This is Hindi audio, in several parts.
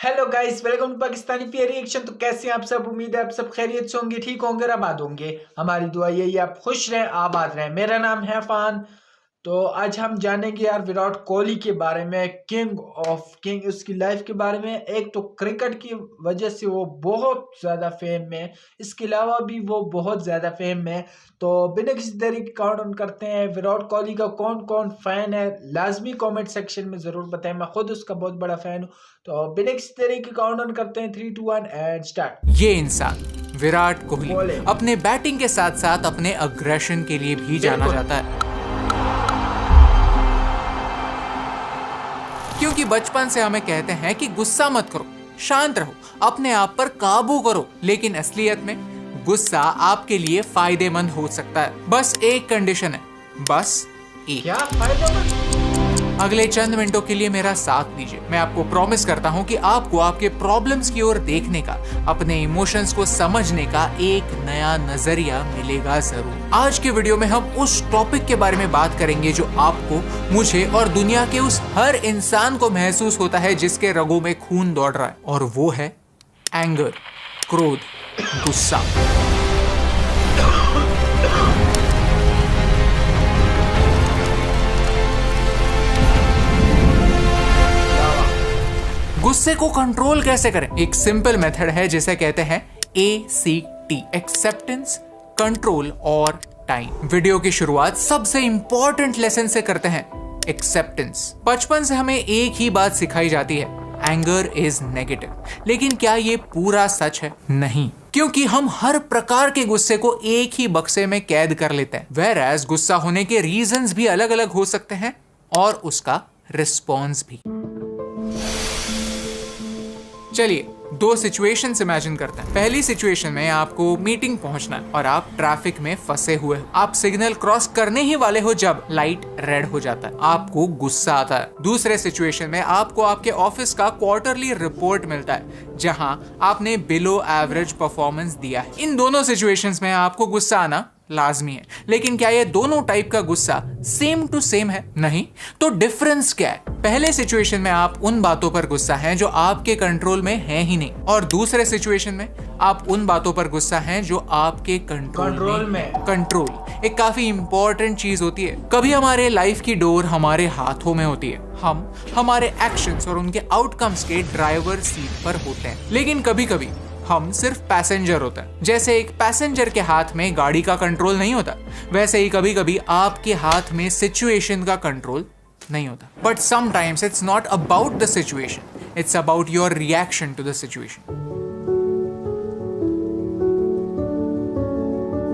Hello guys, welcome to Pakistani P reaction. तो कैसे हैं आप सब? उम्मीद है आप सब खैरियत से होंगे, ठीक होंगे, आबाद होंगे। हमारी दुआ यही, आप खुश रहें, आबाद रहें। मेरा नाम है फान। तो आज हम जानेंगे यार विराट कोहली के बारे में, किंग ऑफ किंग, उसकी लाइफ के बारे में। एक तो क्रिकेट की वजह से वो बहुत ज़्यादा फेम में, इसके अलावा भी वो बहुत ज़्यादा फेम में। तो बिना किसी देरी के काउंट ऑन करते हैं। विराट कोहली का कौन कौन फैन है, लाजमी कमेंट सेक्शन में ज़रूर बताएं। मैं खुद उसका बहुत बड़ा फैन हूँ। तो बिना किसी देरी के काउंट ऑन करते हैं। 3 2 1 एंड स्टार्ट। ये इंसान विराट कोहली अपने बैटिंग के साथ साथ अपने अग्रेशन के लिए भी जाना जाता है, क्योंकि बचपन से हमें कहते हैं कि गुस्सा मत करो, शांत रहो, अपने आप पर काबू करो। लेकिन असलियत में गुस्सा आपके लिए फायदेमंद हो सकता है। बस एक कंडीशन है, बस एक। क्या फायदेमंद? अगले चंद मिनटों के लिए मेरा साथ दीजिए। मैं आपको प्रॉमिस करता हूं कि आपको आपके प्रॉब्लम्स की ओर देखने का, अपने इमोशंस को समझने का एक नया नजरिया मिलेगा जरूर। आज के वीडियो में हम उस टॉपिक के बारे में बात करेंगे जो आपको, मुझे और दुनिया के उस हर इंसान को महसूस होता है जिसके रगों में खून दौड़ रहा है, और वो है एंगर, क्रोध, गुस्सा। गुस्से को कंट्रोल कैसे करें? एक सिंपल मेथड है जिसे कहते हैं ACT, एक्सेप्टेंस, कंट्रोल और टाइम। वीडियो की शुरुआत सबसे इंपॉर्टेंट लेसन से करते हैं, एक्सेप्टेंस। बचपन से हमें एक ही बात सिखाई जाती है, एंगर इज नेगेटिव। लेकिन क्या ये पूरा सच है? नहीं, क्योंकि हम हर प्रकार के गुस्से को एक ही बक्से में कैद कर लेते हैं। Whereas गुस्सा होने के रीजंस भी अलग अलग हो सकते हैं और उसका रिस्पॉन्स भी। चलिए 2 सिचुएशंस इमेजिन करते हैं। पहली सिचुएशन में आपको मीटिंग पहुंचना है और आप ट्रैफिक में फंसे हुए हो। आप सिग्नल क्रॉस करने ही वाले हो जब लाइट रेड हो जाता है, आपको गुस्सा आता है। दूसरे सिचुएशन में आपको आपके ऑफिस का क्वार्टरली रिपोर्ट मिलता है जहां आपने बिलो एवरेज परफॉर्मेंस दिया है। इन दोनों सिचुएशंस में आपको गुस्सा आना लाजमी है। लेकिन क्या ये दोनों टाइप का गुस्सा सेम टू सेम है? नहीं। तो डिफरेंस क्या है? पहले सिचुएशन में आप उन बातों पर गुस्सा हैं जो आपके कंट्रोल में है ही नहीं, और दूसरे सिचुएशन में आप उन बातों पर गुस्सा हैं जो आपके कंट्रोल में। कंट्रोल एक काफी इंपॉर्टेंट चीज होती है। कभी हमारे लाइफ की डोर हमारे हाथों में होती है, हम हमारे एक्शंस और उनके आउटकम्स के ड्राइवर सीट पर होते हैं। लेकिन कभी कभी हम सिर्फ पैसेंजर होते हैं। जैसे एक पैसेंजर के हाथ में गाड़ी का कंट्रोल नहीं होता, वैसे ही कभी कभी आपके हाथ में सिचुएशन का कंट्रोल नहीं होता। But sometimes it's not about the situation, it's about your reaction to the situation.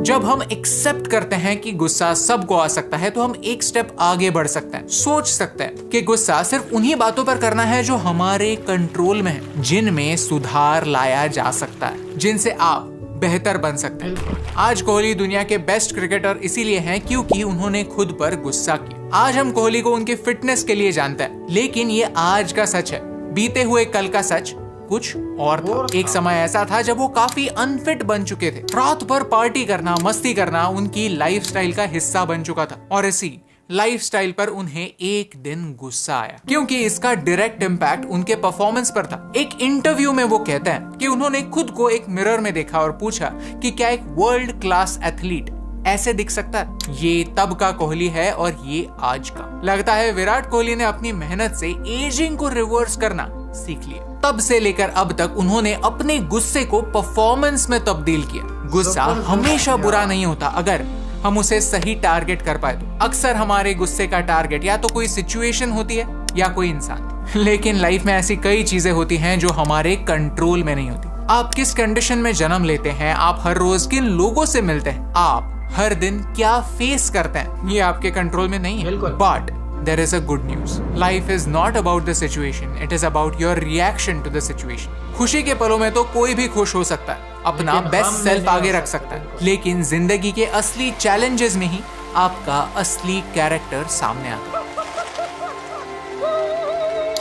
जब हम एक्सेप्ट करते हैं कि गुस्सा सबको आ सकता है, तो हम एक स्टेप आगे बढ़ सकते हैं। सोच सकते हैं कि गुस्सा सिर्फ उन्हीं बातों पर करना है जो हमारे कंट्रोल में है, जिनमें सुधार लाया जा सकता है, जिनसे आप बेहतर बन सकते हैं। आज कोहली दुनिया के बेस्ट क्रिकेटर इसीलिए हैं क्योंकि उन्होंने खुद पर गुस्सा किया। आज हम कोहली को उनकी फिटनेस के लिए जानते हैं, लेकिन ये आज का सच है। बीते हुए कल का सच कुछ और था। एक समय ऐसा था जब वो काफी अनफिट बन चुके थे। रात भर पार्टी करना, मस्ती करना उनकी लाइफस्टाइल का हिस्सा बन चुका था, और इसी लाइफस्टाइल पर उन्हें एक दिन गुस्सा आया, क्योंकि इसका डायरेक्ट इम्पैक्ट उनके परफॉर्मेंस पर था। एक इंटरव्यू में वो कहते हैं कि उन्होंने खुद को एक मिरर में देखा और पूछा कि क्या एक वर्ल्ड क्लास एथलीट ऐसे दिख सकता है? ये तब का कोहली है और ये आज का। लगता है विराट कोहली ने अपनी मेहनत से एजिंग को रिवर्स करना सीख लिया। तब से लेकर अब तक उन्होंने अपने गुस्से को परफॉर्मेंस में तब्दील किया। गुस्सा हमेशा बुरा नहीं होता अगर हम उसे सही टारगेट कर पाए तो। अक्सर हमारे गुस्से का टारगेट या तो कोई सिचुएशन होती है या कोई इंसान। लेकिन लाइफ में ऐसी कई चीजें होती हैं जो हमारे कंट्रोल में नहीं होती। आप किस कंडीशन में जन्म लेते हैं, आप हर रोज किन लोगों से मिलते हैं, आप हर दिन क्या फेस करते हैं, ये आपके कंट्रोल में नहीं है। But there is a good news. Life is not about the situation. It is about your reaction to the situation. खुशी के पलों में तो कोई भी खुश हो सकता है, अपना बेस्ट सेल्फ आगे रख सकता है, लेकिन जिंदगी के असली चैलेंजेस में ही आपका असली कैरेक्टर सामने आता है।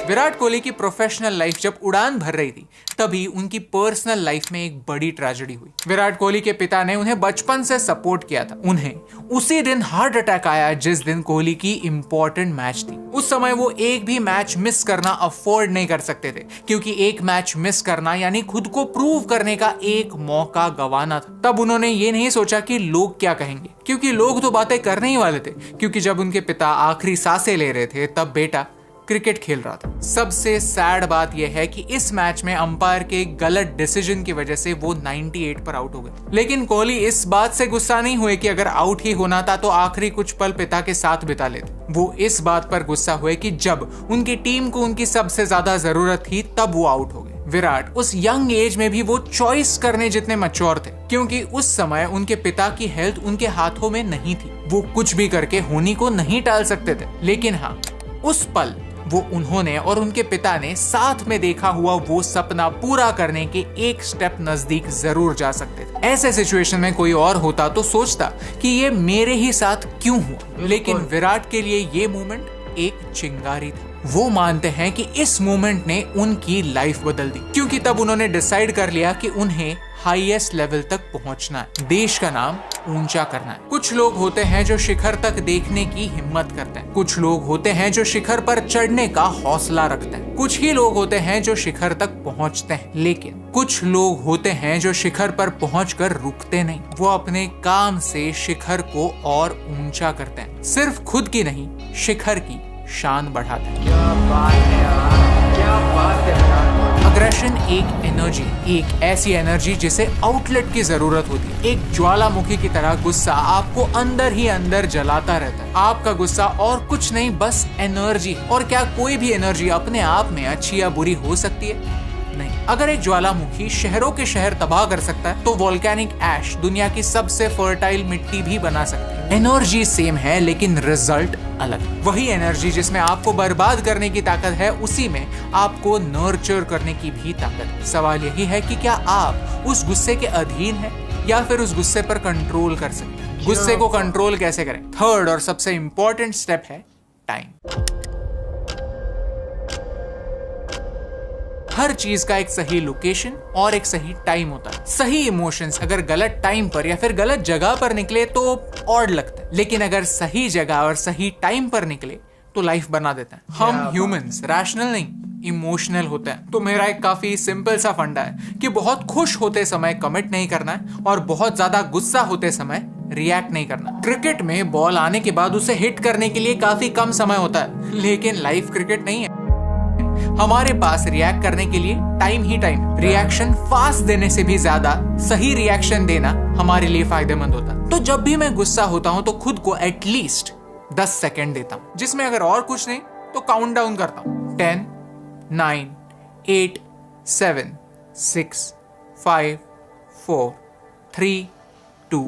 विराट कोहली की प्रोफेशनल लाइफ जब उड़ान भर रही थी तभी उनकी पर्सनल लाइफ में एक बड़ी ट्रेजेडी हुई। विराट कोहली के पिता ने उन्हें बचपन से सपोर्ट किया था। उन्हें उसी दिन हार्ट अटैक आया जिस दिन कोहली की इंपॉर्टेंट मैच थी। उस समय वो एक भी मैच मिस करना अफोर्ड नहीं कर सकते थे, क्योंकि एक मैच मिस करना यानी खुद को प्रूव करने का एक मौका गंवाना था। तब उन्होंने ये नहीं सोचा कि लोग क्या कहेंगे, क्योंकि लोग तो बातें करने ही वाले थे। क्योंकि जब उनके पिता आखिरी सांसें ले रहे थे तब बेटा क्रिकेट खेल रहा था। सबसे सैड बात यह है कि इस मैच में अंपायर के गलत डिसीजन की वजह से वो 98 पर आउट हो गए। लेकिन कोहली इस बात से गुस्सा नहीं हुए कि अगर आउट ही होना था तो आखिरी कुछ पल पिता के साथ बिता लेते। वो इस बात पर गुस्सा हुए कि जब उनकी टीम को उनकी सबसे ज्यादा जरूरत थी तब वो आउट हो गए। विराट उस यंग एज में भी वो चॉइस करने जितने मैच्योर थे, क्योंकि उस समय उनके पिता की हेल्थ उनके हाथों में नहीं थी। वो कुछ भी करके होनी को नहीं टाल सकते थे। लेकिन हाँ, उस पल वो उन्होंने और उनके पिता ने साथ में देखा हुआ वो सपना पूरा करने के एक स्टेप नजदीक जरूर जा सकते थे। ऐसे सिचुएशन में कोई और होता तो सोचता कि ये मेरे ही साथ क्यों हुआ, लेकिन विराट के लिए ये मोमेंट एक चिंगारी था। वो मानते हैं कि इस मोमेंट ने उनकी लाइफ बदल दी, क्योंकि तब उन्होंने डिसाइड कर लिया कि उन्हें हाईएस्ट लेवल तक पहुंचना है, देश का नाम ऊंचा करना है। कुछ लोग होते हैं जो शिखर तक देखने की हिम्मत करते हैं, कुछ लोग होते हैं जो शिखर पर चढ़ने का हौसला रखते हैं, कुछ ही लोग होते हैं जो शिखर तक पहुंचते हैं, लेकिन कुछ लोग होते हैं जो शिखर पर पहुंचकर रुकते नहीं। वो अपने काम से शिखर को और ऊंचा करते हैं, सिर्फ खुद की नहीं, शिखर की शान बढ़ाते हैं। क्या बात है यार, क्या बात है यार। अग्रेशन एक एनर्जी, एक ऐसी एनर्जी जिसे आउटलेट की जरूरत होती है। एक ज्वालामुखी की तरह गुस्सा आपको अंदर ही अंदर जलाता रहता है। आपका गुस्सा और कुछ नहीं, बस एनर्जी। और क्या कोई भी एनर्जी अपने आप में अच्छी या बुरी हो सकती है? नहीं। अगर एक ज्वालामुखी शहरों के शहर तबाह कर सकता है तो वोल्केनिक ऐश दुनिया की सबसे फर्टाइल मिट्टी भी बना सकती है। एनर्जी सेम है लेकिन रिजल्ट अलग। वही एनर्जी जिसमें आपको बर्बाद करने की ताकत है, उसी में आपको नर्चर करने की भी ताकत है। सवाल यही है कि क्या आप उस गुस्से के अधीन हैं या फिर उस गुस्से पर कंट्रोल कर सकते हैं। गुस्से को कंट्रोल कैसे करें? थर्ड और सबसे इंपॉर्टेंट स्टेप है टाइम। हर चीज का एक सही लोकेशन और एक सही टाइम होता है। सही इमोशंस अगर गलत टाइम पर या फिर गलत जगह पर निकले तो ऑड लगता है, लेकिन अगर सही जगह और सही टाइम पर निकले तो लाइफ बना देता है। हम ह्यूमंस रैशनल नहीं, इमोशनल होते हैं। तो मेरा एक काफी सिंपल सा फंडा है कि बहुत खुश होते समय कमिट नहीं करना है और बहुत ज्यादा गुस्सा होते समय रिएक्ट नहीं करना। क्रिकेट में बॉल आने के बाद उसे हिट करने के लिए काफी कम समय होता है, लेकिन लाइफ क्रिकेट नहीं है। हमारे पास रिएक्ट करने के लिए टाइम ही टाइम। रिएक्शन फास्ट देने से भी ज्यादा सही रिएक्शन देना हमारे लिए फायदेमंद होता है। तो जब भी मैं गुस्सा होता हूं तो खुद को एटलीस्ट 10 सेकेंड देता हूं, जिसमें अगर और कुछ नहीं तो काउंट डाउन करता हूं। 10, 9, 8, 7, 6, 5, 4, 3, 2,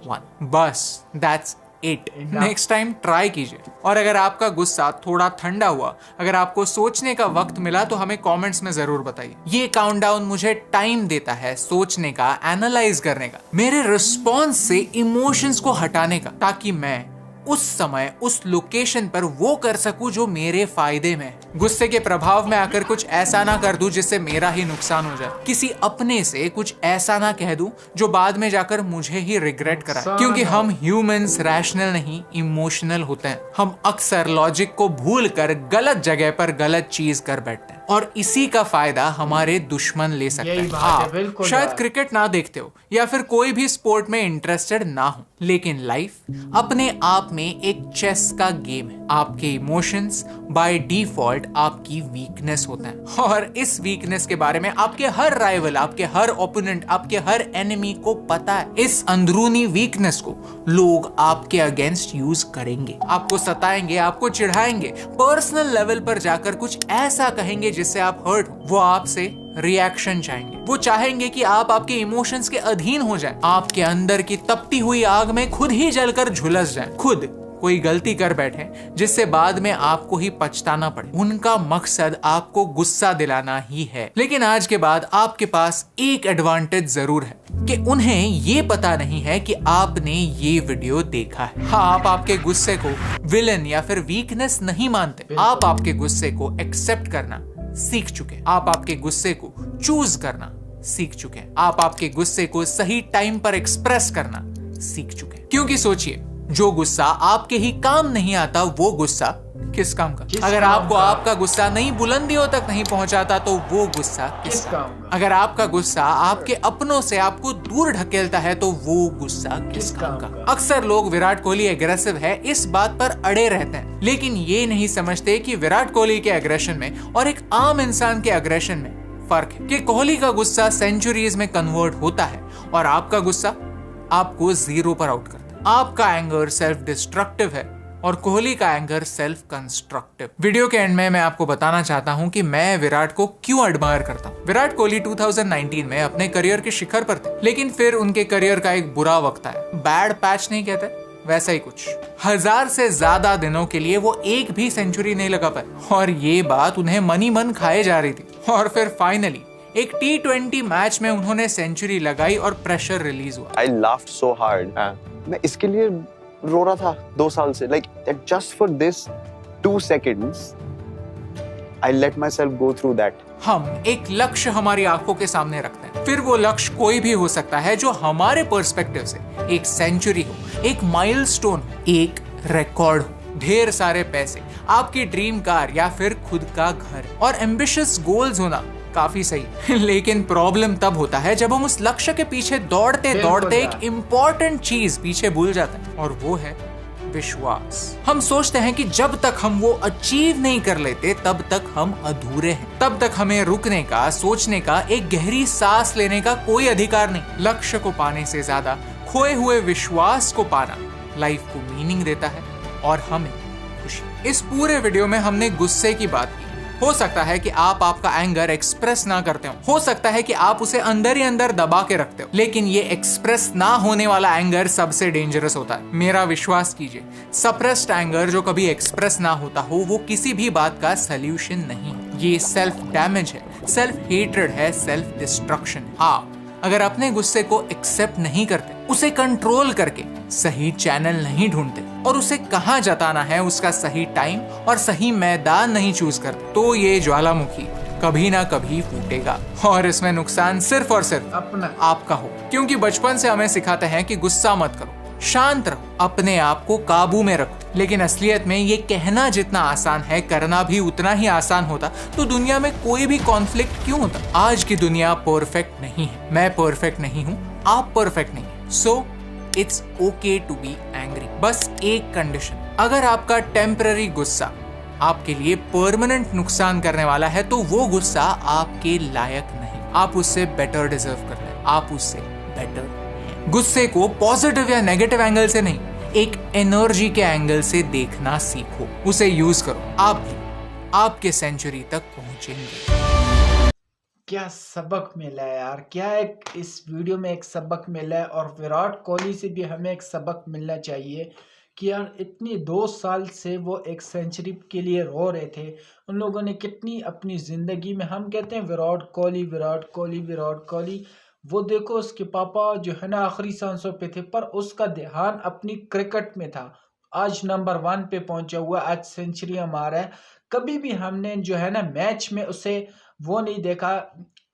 1। बस that's it. Next time try कीजिए। और अगर आपका गुस्सा थोड़ा ठंडा हुआ, अगर आपको सोचने का वक्त मिला तो हमें कमेंट्स में जरूर बताइए। ये काउंटडाउन मुझे टाइम देता है सोचने का, एनालाइज करने का, मेरे रिस्पॉन्स से इमोशंस को हटाने का, ताकि मैं उस समय उस लोकेशन पर वो कर सकूं जो मेरे फायदे में। गुस्से के प्रभाव में आकर कुछ ऐसा ना कर दूं जिससे मेरा ही नुकसान हो जाए। किसी अपने से कुछ ऐसा ना कह दूं जो बाद में जाकर मुझे ही रिग्रेट कराए। क्योंकि हम ह्यूमंस रैशनल नहीं, इमोशनल होते हैं। हम अक्सर लॉजिक को भूलकर गलत जगह पर गलत चीज कर बैठते हैं और इसी का फायदा हमारे दुश्मन ले सकते हैं। आप शायद क्रिकेट ना देखते हो या फिर कोई भी स्पोर्ट में इंटरेस्टेड ना हो, लेकिन लाइफ अपने आप में एक चेस का गेम है। आपके इमोशंस बाय डिफॉल्ट आपकी वीकनेस होते हैं और इस वीकनेस के बारे में आपके हर राइवल, आपके हर ओपोनेंट, आपके हर एनिमी को पता है। इस अंदरूनी वीकनेस को लोग आपके अगेंस्ट यूज करेंगे, आपको सताएंगे, आपको चिढ़ाएंगे, पर्सनल लेवल पर जाकर कुछ ऐसा कहेंगे जिससे आप हर्ट हो। वो आपसे रिएक्शन चाहेंगे, वो चाहेंगे कि आप आपके इमोशंस के अधीन हो जाएं, आपके अंदर की तपती हुई आग में खुद ही जलकर झुलस जाएं, खुद कोई गलती कर बैठे जिससे बाद में आपको ही पछताना पड़े। उनका मकसद आपको गुस्सा दिलाना ही है। लेकिन आज के बाद आपके पास एक एडवांटेज जरूर है कि उन्हें ये पता नहीं है कि आपने ये वीडियो देखा है। हाँ, आप आपके गुस्से को विलन या फिर वीकनेस नहीं मानते। आप आपके गुस्से को एक्सेप्ट करना सीख चुके हैं। आप आपके गुस्से को चूज करना सीख चुके हैं। आप आपके गुस्से को सही टाइम पर एक्सप्रेस करना सीख चुके हैं। क्योंकि सोचिए, जो गुस्सा आपके ही काम नहीं आता वो गुस्सा किस काम का? अगर आपको आपका गुस्सा नई बुलंदियों तक नहीं पहुंचाता तो वो गुस्सा किस काम का? अगर आपका गुस्सा आपके अपनों से आपको दूर ढकेलता है तो वो गुस्सा किस काम का? अक्सर लोग विराट कोहली एग्रेसिव है इस बात पर अड़े रहते हैं, लेकिन ये नहीं समझते कि विराट कोहली के एग्रेशन में और एक आम इंसान के एग्रेशन में फर्क है। कि कोहली का गुस्सा सेंचुरीज में कन्वर्ट होता है और आपका गुस्सा आपको 0 पर आउट करता है। आपका एंगर सेल्फ डिस्ट्रक्टिव है और कोहली का एंगर सेल्फ कंस्ट्रक्टिव। वीडियो के एंड में मैं आपको बताना चाहता हूं कि मैं विराट को क्यों एडमायर करता हूं। विराट कोहली 2019 में अपने करियर के शिखर पर थे, लेकिन फिर उनके करियर का एक बुरा वक्त आया। बैड पैच नहीं कहते, वैसा ही कुछ। 1000 से ज्यादा दिनों के लिए वो एक भी सेंचुरी नहीं लगा पाए और ये बात उन्हें मनी मन खाए जा रही थी। और फिर फाइनली एक T20 मैच में उन्होंने सेंचुरी लगाई और प्रेशर रिलीज हुआ। I laughed so hard. मैं इसके लिए रो रहा था 2 साल से, like that just for this 2 seconds I let myself go through that. हम एक लक्ष्य हमारी आंखों के सामने रखते हैं, फिर वो लक्ष्य कोई भी हो सकता है जो हमारे पर्सपेक्टिव से एक सेंचुरी हो, एक माइलस्टोन, एक रिकॉर्ड हो, ढेर सारे पैसे, आपकी ड्रीम कार या फिर खुद का घर और एम्बिशियस गोल्स होना काफी सही। लेकिन प्रॉब्लम तब होता है जब हम उस लक्ष्य के पीछे दौड़ते दौड़ते एक इम्पोर्टेंट चीज पीछे भूल जाते हैं और वो है विश्वास। हम सोचते हैं कि जब तक हम वो अचीव नहीं कर लेते तब तक हम अधूरे हैं, तब तक हमें रुकने का, सोचने का, एक गहरी सांस लेने का कोई अधिकार नहीं। लक्ष्य को पाने से ज्यादा खोए हुए विश्वास को पाना लाइफ को मीनिंग देता है और हमें खुशी। इस पूरे वीडियो में हमने गुस्से की बात की। हो सकता है कि आप आपका एंगर एक्सप्रेस ना करते हो सकता है कि आप उसे अंदर ही अंदर दबा के रखते हो, लेकिन ये एक्सप्रेस ना होने वाला एंगर सबसे डेंजरस होता है। मेरा विश्वास कीजिए, सप्रेस्ड एंगर जो कभी एक्सप्रेस ना होता हो वो किसी भी बात का सल्यूशन नहीं। ये सेल्फ डैमेज है, सेल्फ हेट्रेड है, सेल्फ डिस्ट्रक्शन। आप अगर अपने गुस्से को एक्सेप्ट नहीं करते, उसे कंट्रोल करके सही चैनल नहीं ढूंढते और उसे कहां जताना है उसका सही टाइम और सही मैदान नहीं चूज करते, तो ये ज्वालामुखी कभी ना कभी फूटेगा और इसमें नुकसान सिर्फ और सिर्फ अपना आपका हो। क्योंकि बचपन से हमें सिखाते हैं कि गुस्सा मत करो, शांत रहो, अपने आप को काबू में रखो। लेकिन असलियत में ये कहना जितना आसान है, करना भी उतना ही आसान होता तो दुनिया में कोई भी कॉन्फ्लिक्ट क्यों होता। आज की दुनिया परफेक्ट नहीं है, मैं परफेक्ट नहीं हूँ, आप परफेक्ट नहीं है। So it's okay to be angry. बस एक कंडीशन, अगर आपका टेम्पररी गुस्सा आपके लिए परमानेंट नुकसान करने वाला है तो वो गुस्सा आपके लायक नहीं। आप उससे बेटर डिजर्व करते हैं, आप उससे बेटर। गुस्से को पॉजिटिव या नेगेटिव एंगल से नहीं, एक एनर्जी के एंगल से देखना सीखो, उसे यूज करो, आप भी आपके सेंचुरी तक पहुंचेंगे। क्या सबक मिला है यार, क्या एक इस वीडियो में एक सबक मिला है। और विराट कोहली से भी हमें एक सबक मिलना चाहिए कि यार इतनी 2 साल से वो एक सेंचुरी के लिए रो रहे थे। उन लोगों ने कितनी अपनी जिंदगी में, हम कहते हैं विराट कोहली विराट कोहली विराट कोहली, वो देखो उसके पापा जो है ना आखिरी सांसों पे थे, पर उसका ध्यान अपनी क्रिकेट में था। आज नंबर 1 पे पहुंचा हुआ, आज सेंचुरी मारा है। कभी भी हमने जो है ना मैच में उसे वो नहीं देखा।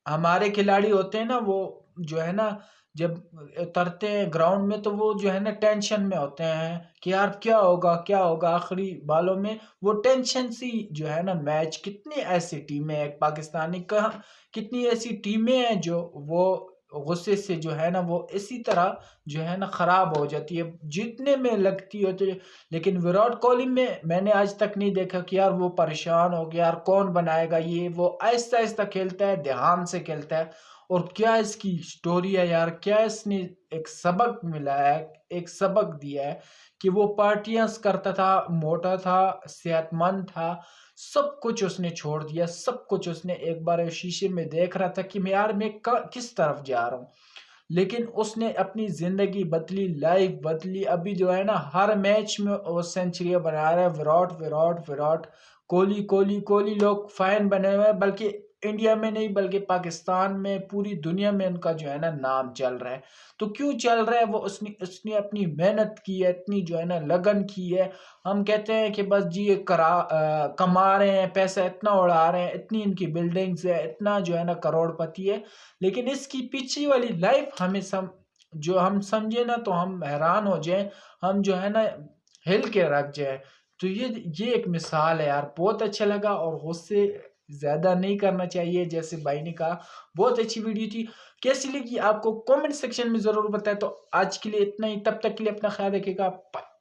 हमारे खिलाड़ी होते हैं ना, वो जो है ना जब उतरते हैं ग्राउंड में तो वो जो है ना टेंशन में होते हैं कि यार क्या होगा क्या होगा। आखिरी बालों में वो टेंशन सी जो है ना मैच। कितनी ऐसी टीमें हैं पाकिस्तानी, कहाँ कितनी ऐसी टीमें हैं जो वो गुस्से से जो है ना वो इसी तरह जो है ना खराब हो जाती है, जीतने में लगती होती है। लेकिन विराट कोहली में मैंने आज तक नहीं देखा कि यार वो परेशान हो गया, यार कौन बनाएगा ये वो। आहिस्ता आहिस्ता खेलता है, ध्यान से खेलता है। और क्या इसकी स्टोरी है यार, क्या इसने एक सबक मिला है, एक सबक दिया है कि वो पार्टियां करता था, मोटा था, सेहतमंद था, सब कुछ उसने छोड़ दिया। सब कुछ उसने एक बार शीशे में देख रहा था कि मैं यार मैं किस तरफ जा रहा हूँ। लेकिन उसने अपनी ज़िंदगी बदली, लाइफ बदली। अभी जो है ना हर मैच में वो सेंचुरियाँ बना रहा है। विराट विराट विराट कोहली कोहली कोहली लोग फैन बने हुए हैं, बल्कि इंडिया में नहीं बल्कि पाकिस्तान में, पूरी दुनिया में उनका जो है ना नाम चल रहा है। तो क्यों चल रहा है? वो उसने उसने अपनी मेहनत की है, इतनी जो है ना लगन की है। हम कहते हैं कि बस जी ये कमा रहे हैं, पैसा इतना उड़ा रहे हैं, इतनी इनकी बिल्डिंग्स है, इतना जो है ना करोड़पति है, लेकिन इसकी पीछे वाली लाइफ हमें जो हम समझे ना तो हम हैरान हो जाए, हम जो है ना हिल के रख जाए। तो ये एक मिसाल है यार, बहुत अच्छा लगा और उससे ज़्यादा नहीं करना चाहिए जैसे भाई ने कहा। बहुत अच्छी वीडियो थी, कैसी लगी आपको कमेंट सेक्शन में ज़रूर बताएं। तो आज के लिए इतना ही, तब तक के लिए अपना ख्याल रखिएगा। बाय।